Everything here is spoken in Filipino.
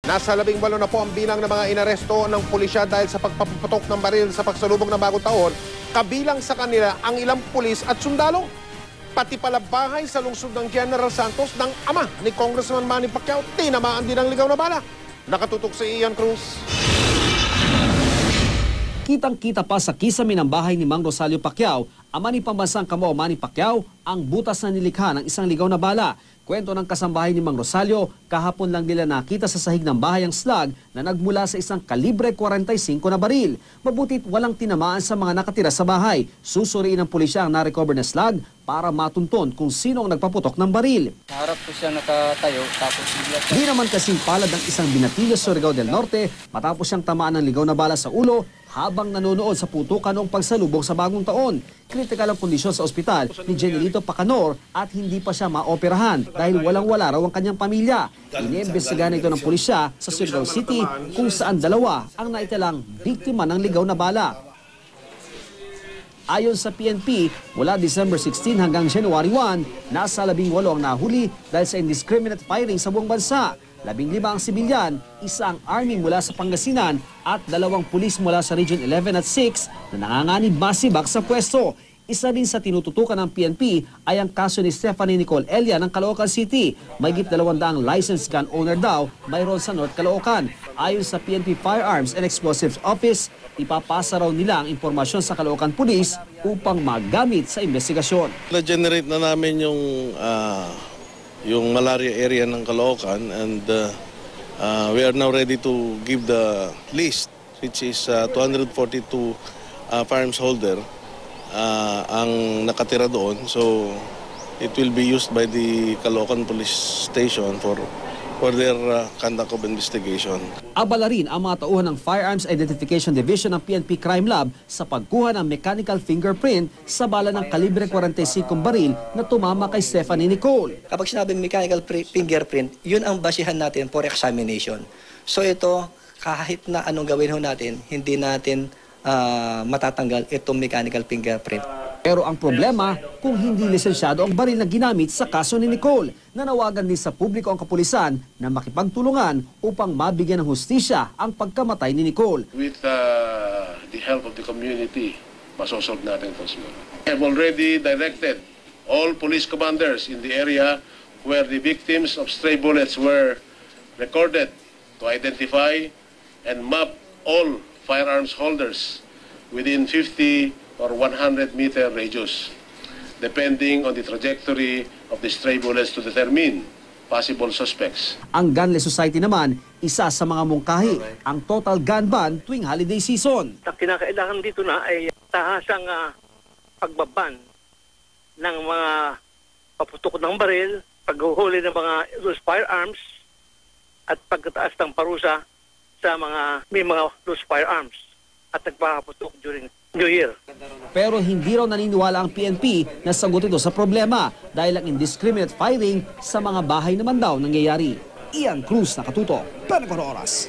Nasa 18 na po ang bilang ng mga inaresto ng pulisya dahil sa pagpaputok ng baril sa pagsalubong ng bagong taon. Kabilang sa kanila ang ilang pulis at sundalo. Pati pala bahay sa lungsod ng General Santos ng ama ni Congressman Manny Pacquiao, tinamaan din ang ligaw na bala. Nakatutok si Ian Cruz. Kitang-kita pa sa kisame ng bahay ni Mang Rosalio Pacquiao, ama ni pambansang kamao Manny Pacquiao, ang butas na nilikha ng isang ligaw na bala. Kwento ng kasambahay ni Mang Rosalio, kahapon lang nila nakita sa sahig ng bahay ang slug na nagmula sa isang kalibre 45 na baril. Mabutit walang tinamaan sa mga nakatira sa bahay. Susuriin ng pulisya ang na-recover na slug para matunton kung sino ang nagpaputok ng baril. Harap ko siya nakatayo, tapos bigla siya. Di naman kasing palad ng isang binatilyo sa Surigao del Norte matapos siyang tamaan ng ligaw na bala sa ulo habang nanonood sa putukan noong pagsalubong sa bagong taon. Kritikal ang kondisyon sa ospital ni Jenilito Pacanor at hindi pa siya maoperahan dahil walang-wala raw ang kanyang pamilya. Iniimbestigahan ito ng pulisya sa Surigao City kung saan dalawa ang naitalang biktima ng ligaw na bala. Ayon sa PNP, mula December 16 hanggang January 1, nasa 18 ang nahuli dahil sa indiscriminate firing sa buong bansa. 15 ang sibilyan, isa ang army mula sa Pangasinan at 2 pulis mula sa Region 11 at 6 na nanganganib masibak sa pwesto. Isa din sa tinututukan ng PNP ay ang kaso ni Stephanie Nicole Elia ng Caloocan City. Mahigit 200 licensed gun owner daw mayroon sa North Caloocan. Ayon sa PNP Firearms and Explosives Office, ipapasa raw nila ang impormasyon sa Caloocan Police upang magamit sa investigasyon. Na-generate na namin yung malaria area ng Caloocan and we are now ready to give the list, which is 242 firearms holder ang nakatira doon. So it will be used by the Caloocan Police Station for their conduct of investigation. Abala rin ang mga tauhan ng Firearms Identification Division ng PNP Crime Lab sa pagkuha ng mechanical fingerprint sa bala ng kalibre 45 baril na tumama kay Stephanie Nicole. Kapag sinabing mechanical fingerprint, yun ang basihan natin for examination. So ito, kahit na anong gawin ho natin, hindi natin matatanggal itong mechanical fingerprint. Pero ang problema, kung hindi lisensyado ang baril na ginamit sa kaso ni Nicole, nanawagan din sa publiko ang kapulisan na makipagtulungan upang mabigyan ng hustisya ang pagkamatay ni Nicole. With the help of the community, masosolve natin ito siguro. I have already directed all police commanders in the area where the victims of stray bullets were recorded to identify and map all firearms holders within 50 or 100-meter radius, depending on the trajectory of the stray bullets to determine possible suspects. Ang Gunless Society naman, isa sa mga mungkahi ang total gun ban tuwing holiday season. Ang kinakailangan dito na ay tahasang pagbaban ng mga paputok ng baril, paghuhuli ng mga loose firearms, at pagkataas ng parusa sa mga may mga loose firearms at nagpapaputok during New Year. Pero hindi raw naniniwala ang PNP na sagot ito sa problema dahil ang indiscriminate firing sa mga bahay naman daw nangyayari. Ian Cruz, nakatuto, 24 Oras.